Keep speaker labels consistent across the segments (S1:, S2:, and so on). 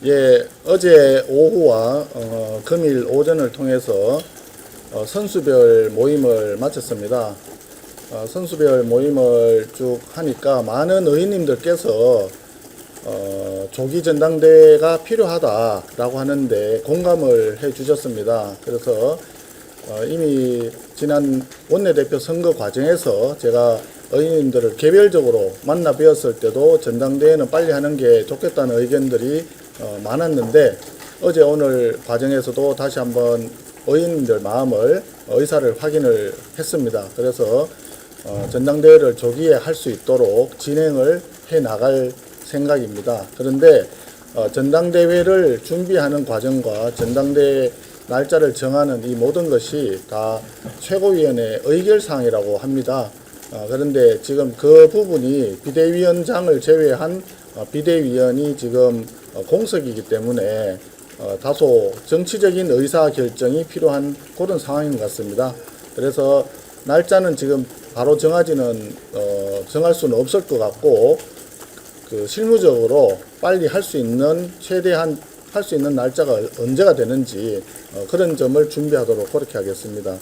S1: 예, 어제 오후와 금일 오전을 통해서 선수별 모임을 마쳤습니다. 선수별 모임을 쭉 하니까 많은 의원님들께서 조기 전당대회가 필요하다라고 하는데 공감을 해 주셨습니다. 그래서 이미 지난 원내대표 선거 과정에서 제가 의원님들을 개별적으로 만나 뵈었을 때도 전당대회는 빨리 하는 게 좋겠다는 의견들이 많았는데 어제 오늘 과정에서도 다시 한번 의원님들 마음을 의사를 확인을 했습니다. 그래서 전당대회를 조기에 할 수 있도록 진행을 해 나갈 생각입니다. 그런데 전당대회를 준비하는 과정과 전당대회 날짜를 정하는 이 모든 것이 다 최고위원회 의결사항이라고 합니다. 그런데 지금 그 부분이 비대위원장을 제외한 비대위원이 지금 공석이기 때문에 다소 정치적인 의사결정이 필요한 그런 상황인 것 같습니다. 그래서 날짜는 지금 바로 정할 수는 없을 것 같고 실무적으로 빨리 할 수 있는 최대한 할 수 있는 날짜가 언제가 되는지 그런 점을 준비하도록 그렇게 하겠습니다.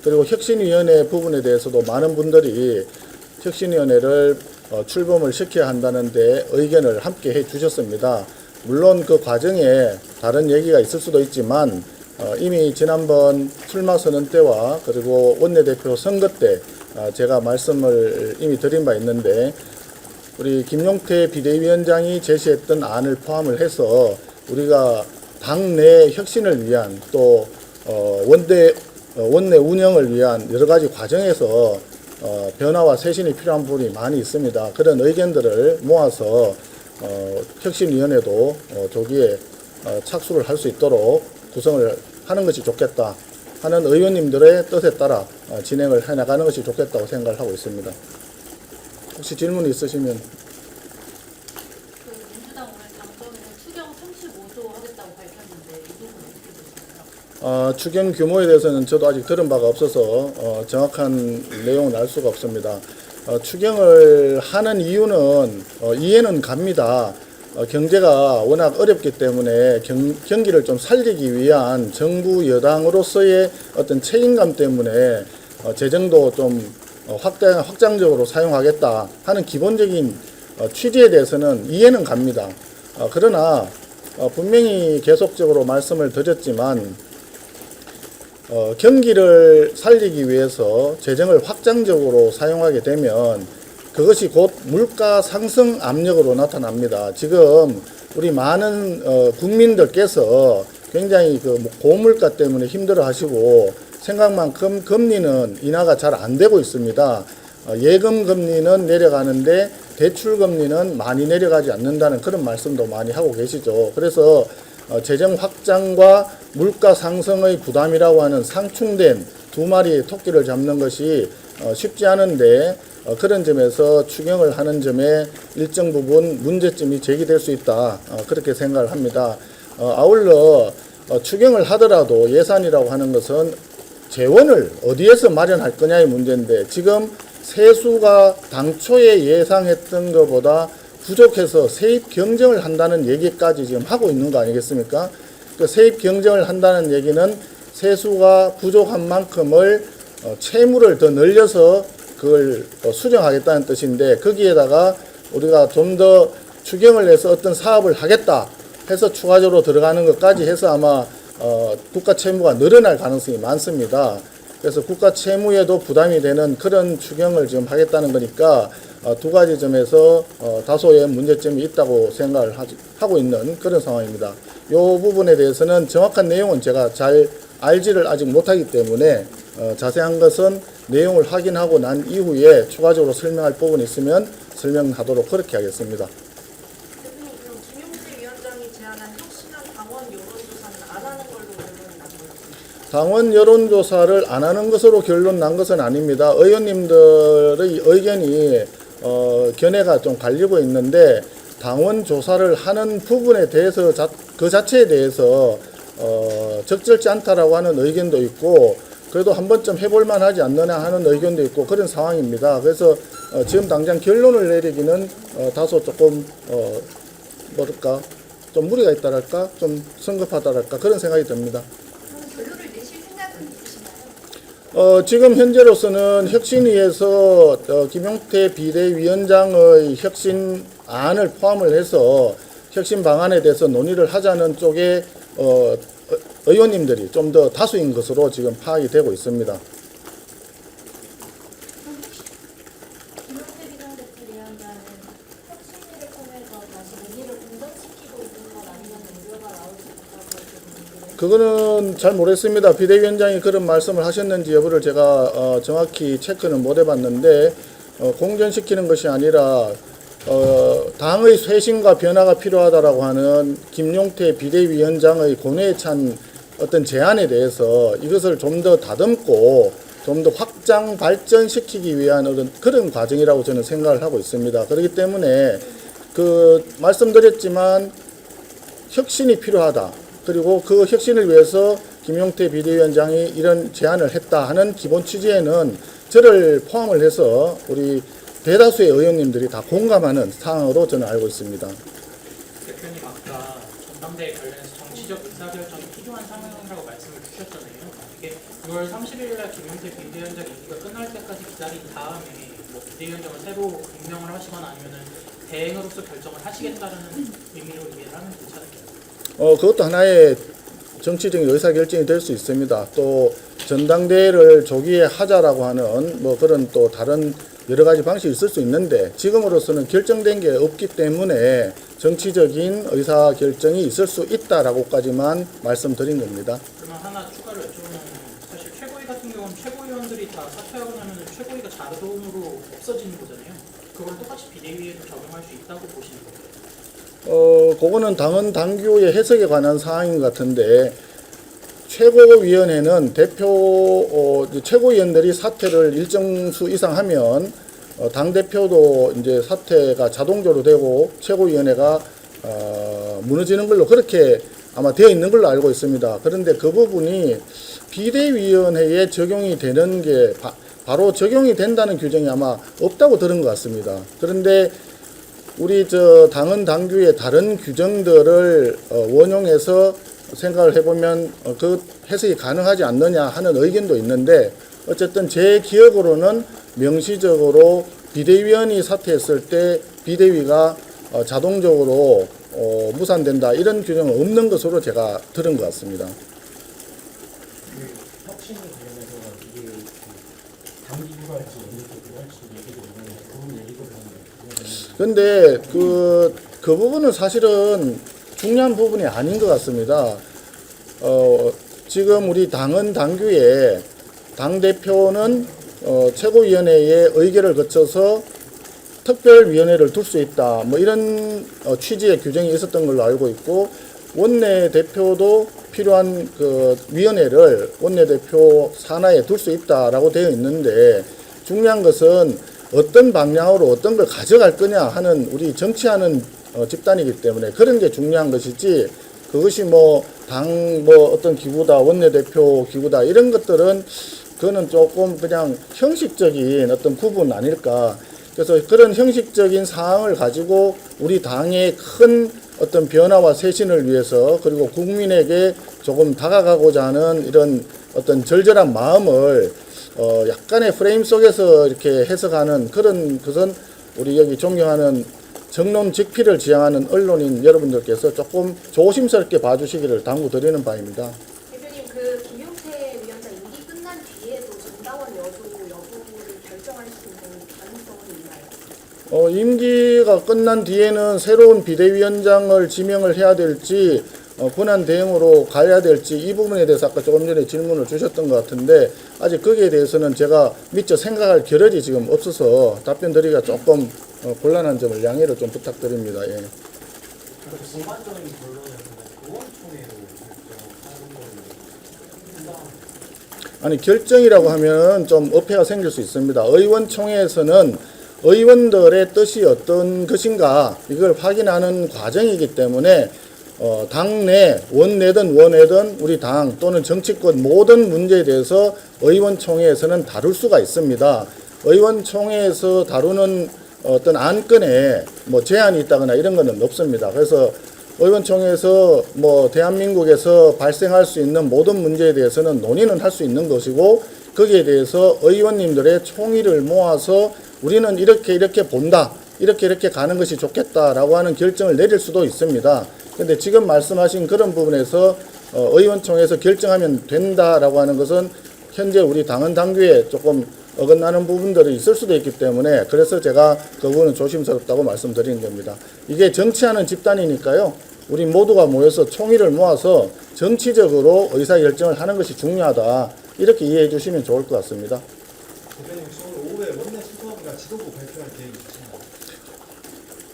S1: 그리고 혁신위원회 부분에 대해서도 많은 분들이 혁신위원회를 출범을 시켜야 한다는데 의견을 함께 해 주셨습니다. 물론 그 과정에 다른 얘기가 있을 수도 있지만 이미 지난번 출마 선언 때와 그리고 원내대표 선거 때 제가 말씀을 이미 드린 바 있는데 우리 김용태 비대위원장이 제시했던 안을 포함을 해서 우리가 당내 혁신을 위한 또 원내 운영을 위한 여러 가지 과정에서 변화와 쇄신이 필요한 부분이 많이 있습니다. 그런 의견들을 모아서 혁신위원회도 조기에 착수를 할 수 있도록 구성을 하는 것이 좋겠다 하는 의원님들의 뜻에 따라 진행을 해나가는 것이 좋겠다고 생각을 하고 있습니다. 혹시 질문 있으시면.
S2: 민주당 오늘 당정에 추경 35조 하겠다고 밝혔는데 이 부분 어떻게 보시나요?
S1: 추경 규모에 대해서는 저도 아직 들은 바가 없어서 정확한 내용은 알 수가 없습니다. 추경을 하는 이유는 이해는 갑니다. 경제가 워낙 어렵기 때문에 경기를 좀 살리기 위한 정부 여당으로서의 어떤 책임감 때문에 재정도 좀 확장적으로 사용하겠다 하는 기본적인 취지에 대해서는 이해는 갑니다. 그러나 분명히 계속적으로 말씀을 드렸지만 경기를 살리기 위해서 재정을 확장적으로 사용하게 되면 그것이 곧 물가 상승 압력으로 나타납니다. 지금 우리 많은 국민들께서 굉장히 고물가 때문에 힘들어 하시고 생각만큼 금리는 인하가 잘 안 되고 있습니다. 예금 금리는 내려가는데 대출 금리는 많이 내려가지 않는다는 그런 말씀도 많이 하고 계시죠. 그래서 재정 확장과 물가 상승의 부담이라고 하는 상충된 두 마리의 토끼를 잡는 것이 쉽지 않은데 그런 점에서 추경을 하는 점에 일정 부분 문제점이 제기될 수 있다. 그렇게 생각을 합니다. 아울러 추경을 하더라도 예산이라고 하는 것은 재원을 어디에서 마련할 거냐의 문제인데 지금 세수가 당초에 예상했던 것보다 부족해서 세입 경쟁을 한다는 얘기까지 지금 하고 있는 거 아니겠습니까? 그 세입 경쟁을 한다는 얘기는 세수가 부족한 만큼을 채무를 더 늘려서 그걸 수정하겠다는 뜻인데 거기에다가 우리가 좀 더 추경을 해서 어떤 사업을 하겠다 해서 추가적으로 들어가는 것까지 해서 아마 국가 채무가 늘어날 가능성이 많습니다. 그래서 국가 채무에도 부담이 되는 그런 추경을 지금 하겠다는 거니까 두 가지 점에서 다소의 문제점이 있다고 생각을 하고 있는 그런 상황입니다. 이 부분에 대해서는 정확한 내용은 제가 잘 알지를 아직 못하기 때문에 자세한 것은 내용을 확인하고 난 이후에 추가적으로 설명할 부분이 있으면 설명하도록 그렇게 하겠습니다.
S3: 대표님, 그럼 김용태 위원장이 제안한 혁신한 당원 여론조사는 안 하는 걸로 결론이 난 거죠?
S1: 당원 여론조사를 안 하는 것으로 결론 난 것은 아닙니다. 의원님들의 의견이 견해가 좀 갈리고 있는데 당원 조사를 하는 부분에 대해서 그 자체에 대해서 적절치 않다라고 하는 의견도 있고 그래도 한 번쯤 해볼만 하지 않느냐 하는 의견도 있고 그런 상황입니다. 그래서 지금 당장 결론을 내리기는 다소 조금 뭐랄까 좀 무리가 있다랄까, 좀 성급하다랄까 그런 생각이 듭니다.
S4: 그럼 결론을 내실 생각은 있으신가요?
S1: 지금 현재로서는 혁신위에서 김용태 비대위원장의 혁신안을 포함을 해서 혁신 방안에 대해서 논의를 하자는 쪽에 의원님들이 좀 더 다수인 것으로 지금 파악이 되고 있습니다.
S4: 김용태 비상대책위원장은 혁신위를 통해서 다시 논의를 공정시키고 있는 건 아니면 우려가 나올 수 있다고 이렇게 보는데
S1: 그거는 잘 모르겠습니다. 비대위원장이 그런 말씀을 하셨는지 여부를 제가 정확히 체크는 못 해봤는데 공전시키는 것이 아니라 당의 쇄신과 변화가 필요하다라고 하는 김용태 비대위원장의 고뇌에 찬 어떤 제안에 대해서 이것을 좀 더 다듬고 좀 더 확장 발전시키기 위한 그런 과정이라고 저는 생각을 하고 있습니다. 그렇기 때문에 말씀드렸지만 혁신이 필요하다. 그리고 그 혁신을 위해서 김용태 비대위원장이 이런 제안을 했다 하는 기본 취지에는 저를 포함을 해서 우리 대다수의 의원님들이 다 공감하는 사항으로 저는 알고 있습니다.
S5: 대표님 아까 전당대회 관련해서 정치적 의사결정이 필요한 상황이라고 말씀을 주셨잖아요. 이게 6월 30일 날 김용태 비대위원장 임기가 끝날 때까지 기다린 다음에 뭐 비대위원장을 새로 임명을 하시거나 아니면은 대행으로서 결정을 하시겠다는 의미로 이해를 하면 괜찮을까요?
S1: 그것도 하나의 정치적인 의사결정이 될 수 있습니다. 또 전당대회를 조기에 하자라고 하는 뭐 그런 또 다른 여러 가지 방식이 있을 수 있는데 지금으로서는 결정된 게 없기 때문에 정치적인 의사결정이 있을 수 있다라고까지만 말씀드린 겁니다.
S5: 그러면 하나 추가로 여쭤보면 사실 최고위 같은 경우는 최고위원들이 다 사퇴하고 나면 최고위가 자동으로 없어지는 거잖아요. 그걸 똑같이 비대위에도 적용할 수 있다고 보시는 거예요?
S1: 그거는 당헌 당규의 해석에 관한 사항인 것 같은데 최고위원회는 최고위원들이 사퇴를 일정 수 이상 하면 당 대표도 이제 사퇴가 자동적으로 되고 최고위원회가 무너지는 걸로 그렇게 아마 되어 있는 걸로 알고 있습니다. 그런데 그 부분이 비대위원회에 적용이 되는 게 바로 적용이 된다는 규정이 아마 없다고 들은 것 같습니다. 그런데 우리 당헌 당규의 다른 규정들을 원용해서 생각을 해보면 그 해석이 가능하지 않느냐 하는 의견도 있는데 어쨌든 제 기억으로는 명시적으로 비대위원이 사퇴했을 때 비대위가 자동적으로 무산된다 이런 규정은 없는 것으로 제가 들은 것 같습니다.
S6: 혁신에 관련해서 이게 당기부가 할지 연립적으로 할지 얘기도 있는데 그런 얘기도 하는데
S1: 그런데 그 부분은 사실은 중요한 부분이 아닌 것 같습니다. 지금 우리 당헌 당규에 당대표는 최고위원회의 의결을 거쳐서 특별위원회를 둘 수 있다. 뭐 이런 취지의 규정이 있었던 걸로 알고 있고 원내대표도 필요한 그 위원회를 원내대표 산하에 둘 수 있다라고 되어 있는데 중요한 것은 어떤 방향으로 어떤 걸 가져갈 거냐 하는 우리 정치하는 집단이기 때문에 그런 게 중요한 것이지 그것이 어떤 기구다 원내대표 기구다 이런 것들은 그거는 조금 그냥 형식적인 어떤 구분 아닐까. 그래서 그런 형식적인 사항을 가지고 우리 당의 큰 어떤 변화와 쇄신을 위해서 그리고 국민에게 조금 다가가고자 하는 이런 어떤 절절한 마음을 약간의 프레임 속에서 이렇게 해석하는 그런 것은 우리 여기 존경하는 정론직필을 지향하는 언론인 여러분들께서 조금 조심스럽게 봐주시기를 당부드리는 바입니다.
S3: 대표님 그 김용태 위원장 임기 끝난 뒤에도 전당원 여부를 결정할 수 있는 가능성은 있나요?
S1: 임기가 끝난 뒤에는 새로운 비대위원장을 지명을 해야 될지 권한 대행으로 가야 될지 이 부분에 대해서 아까 조금 전에 질문을 주셨던 것 같은데 아직 거기에 대해서는 제가 미처 생각할 겨를이 지금 없어서 답변 드리기가 조금 곤란한 점을 양해를 좀 부탁드립니다. 예.
S6: 그러니까 전반적인 결론을 의원총회로 결정하는
S1: 아니 결정이라고 하면 좀 어폐가 생길 수 있습니다. 의원총회에서는 의원들의 뜻이 어떤 것인가 이걸 확인하는 과정이기 때문에 당내 원내든 원외든 우리 당 또는 정치권 모든 문제에 대해서 의원총회에서는 다룰 수가 있습니다. 의원총회에서 다루는 어떤 안건에 제한이 있다거나 이런 거는 없습니다. 그래서 의원총회에서 뭐 대한민국에서 발생할 수 있는 모든 문제에 대해서는 논의는 할 수 있는 것이고 거기에 대해서 의원님들의 총의를 모아서 우리는 이렇게 본다. 이렇게 가는 것이 좋겠다라고 하는 결정을 내릴 수도 있습니다. 근데 지금 말씀하신 그런 부분에서 의원총회에서 결정하면 된다라고 하는 것은 현재 우리 당헌 당규에 조금 어긋나는 부분들이 있을 수도 있기 때문에 그래서 제가 그 부분은 조심스럽다고 말씀드리는 겁니다. 이게 정치하는 집단이니까요. 우리 모두가 모여서 총의를 모아서 정치적으로 의사결정을 하는 것이 중요하다. 이렇게 이해해 주시면 좋을 것 같습니다.
S7: 대표님 오늘 오후에 원내 수석이나 지도부 발표할 계획이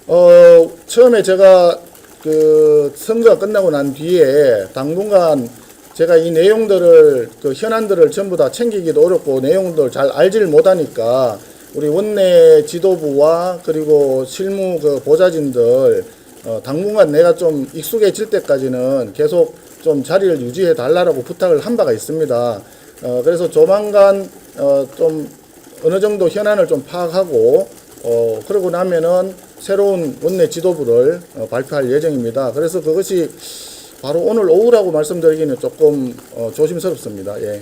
S7: 있으신가요?
S1: 처음에 제가 그 선거가 끝나고 난 뒤에 당분간 제가 이 내용들을 그 현안들을 전부 다 챙기기도 어렵고 내용들 잘 알지를 못하니까 우리 원내 지도부와 그리고 실무 그 보좌진들 당분간 내가 좀 익숙해질 때까지는 계속 좀 자리를 유지해 달라고 부탁을 한 바가 있습니다. 그래서 조만간 좀 어느 정도 현안을 좀 파악하고 그러고 나면은 새로운 원내 지도부를 발표할 예정입니다. 그래서 그것이 바로 오늘 오후라고 말씀드리기는 조금 조심스럽습니다. 예.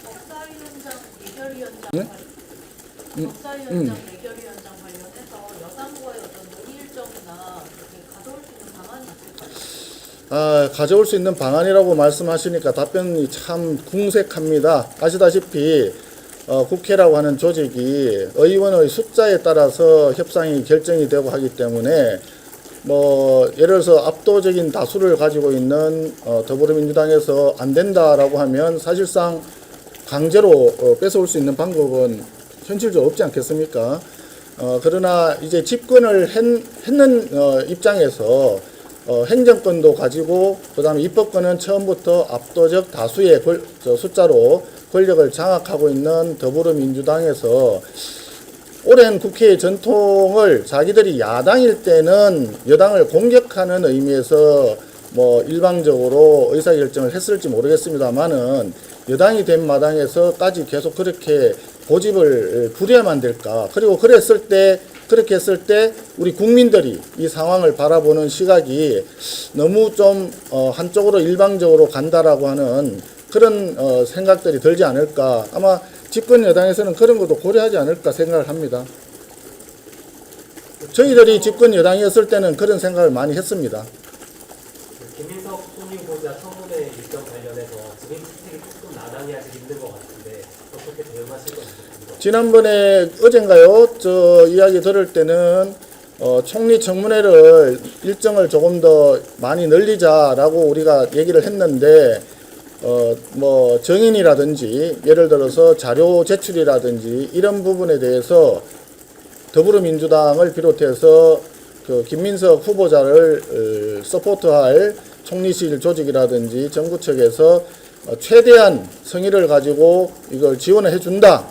S2: 법사위원장 예결위원장
S1: 네?
S2: 법사위원장 예결위원장 관련해서 여당과의 어떤 논의 일정이나 이렇게 가져올 수 있는 방안이 있을까요?
S1: 가져올 수 있는 방안이라고 말씀하시니까 답변이 참 궁색합니다. 아시다시피 국회라고 하는 조직이 의원의 숫자에 따라서 협상이 결정이 되고 하기 때문에 뭐 예를 들어서 압도적인 다수를 가지고 있는 더불어민주당에서 안 된다라고 하면 사실상 강제로 뺏어올 수 있는 방법은 현실적으로 없지 않겠습니까? 그러나 이제 집권을 했는 입장에서 행정권도 가지고 그다음에 입법권은 처음부터 압도적 다수의 숫자로 권력을 장악하고 있는 더불어민주당에서 오랜 국회의 전통을 자기들이 야당일 때는 여당을 공격하는 의미에서 뭐 일방적으로 의사결정을 했을지 모르겠습니다만은 여당이 된 마당에서까지 계속 그렇게 고집을 부려야만 될까? 그리고 그렇게 했을 때 우리 국민들이 이 상황을 바라보는 시각이 너무 좀 한쪽으로 일방적으로 간다라고 하는 그런 생각들이 들지 않을까. 아마 집권 여당에서는 그런 것도 고려하지 않을까 생각을 합니다. 저희들이 집권 여당이었을 때는 그런 생각을 많이 했습니다.
S6: 김민석 총리 후보자 청문회 일정 관련해서 증인 채택이 조금 나당이 아직 있는 것 같은데 어떻게 대응하실 건지 궁금합니다.
S1: 지난번에 어젠가요? 저 이야기 들을 때는 총리 청문회를 일정을 조금 더 많이 늘리자라고 우리가 얘기를 했는데 뭐 정인이라든지 예를 들어서 자료 제출이라든지 이런 부분에 대해서 더불어민주당을 비롯해서 그 김민석 후보자를 서포트할 총리실 조직이라든지 정부 측에서 최대한 성의를 가지고 이걸 지원을 해준다.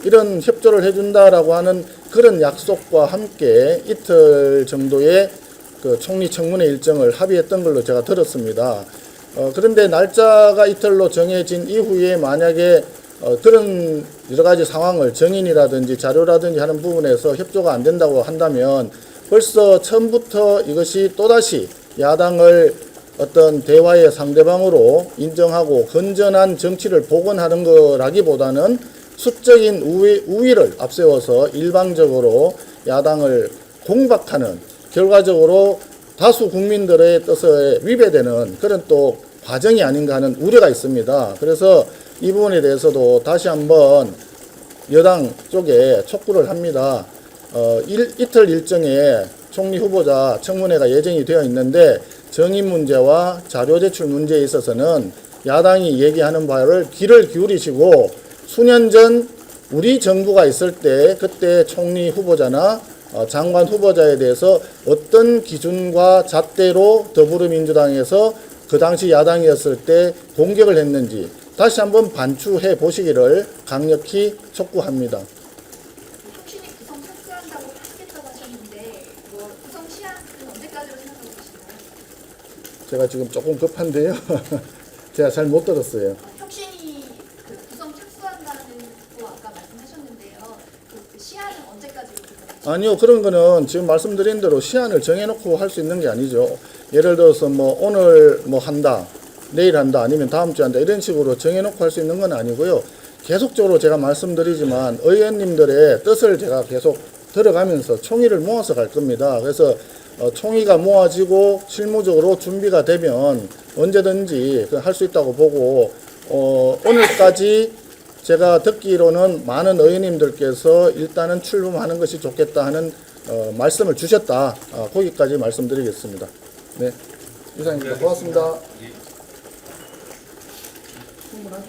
S1: 이런 협조를 해준다라고 하는 그런 약속과 함께 이틀 정도의 그 총리 청문회 일정을 합의했던 걸로 제가 들었습니다. 그런데 날짜가 이틀로 정해진 이후에 만약에 그런 여러 가지 상황을 정인이라든지 자료라든지 하는 부분에서 협조가 안 된다고 한다면 벌써 처음부터 이것이 또다시 야당을 어떤 대화의 상대방으로 인정하고 건전한 정치를 복원하는 거라기보다는 수적인 우위를 앞세워서 일방적으로 야당을 공박하는 결과적으로 다수 국민들의 뜻에 위배되는 그런 또 과정이 아닌가 하는 우려가 있습니다. 그래서 이 부분에 대해서도 다시 한번 여당 쪽에 촉구를 합니다. 이틀 일정에 총리 후보자 청문회가 예정이 되어 있는데 정인 문제와 자료 제출 문제에 있어서는 야당이 얘기하는 바를 귀를 기울이시고 수년 전 우리 정부가 있을 때 그때 총리 후보자나 장관 후보자에 대해서 어떤 기준과 잣대로 더불어민주당에서 그 당시 야당이었을 때 공격을 했는지 다시 한번 반추해 보시기를 강력히 촉구합니다.
S3: 혁신이 구성 착수한다고 하겠다고 하셨는데 뭐 구성 시한은 언제까지로 생각하고 계신가요?
S1: 제가 지금 조금 급한데요. 제가 잘 못 들었어요.
S3: 혁신이 그 구성 착수한다는 거 아까 말씀하셨는데요. 그 시한은 언제까지로 생각하시나요?
S1: 아니요, 그런 거는 지금 말씀드린 대로 시한을 정해놓고 할 수 있는 게 아니죠. 예를 들어서 뭐 오늘 뭐 한다, 내일 한다, 아니면 다음 주에 한다, 이런 식으로 정해놓고 할 수 있는 건 아니고요. 계속적으로 제가 말씀드리지만 의원님들의 뜻을 제가 계속 들어가면서 총의를 모아서 갈 겁니다. 그래서 총의가 모아지고 실무적으로 준비가 되면 언제든지 할 수 있다고 보고, 오늘까지 제가 듣기로는 많은 의원님들께서 일단은 출범하는 것이 좋겠다 하는 말씀을 주셨다. 거기까지 말씀드리겠습니다. 네, 이상입니다. 고맙습니다. 충분하죠.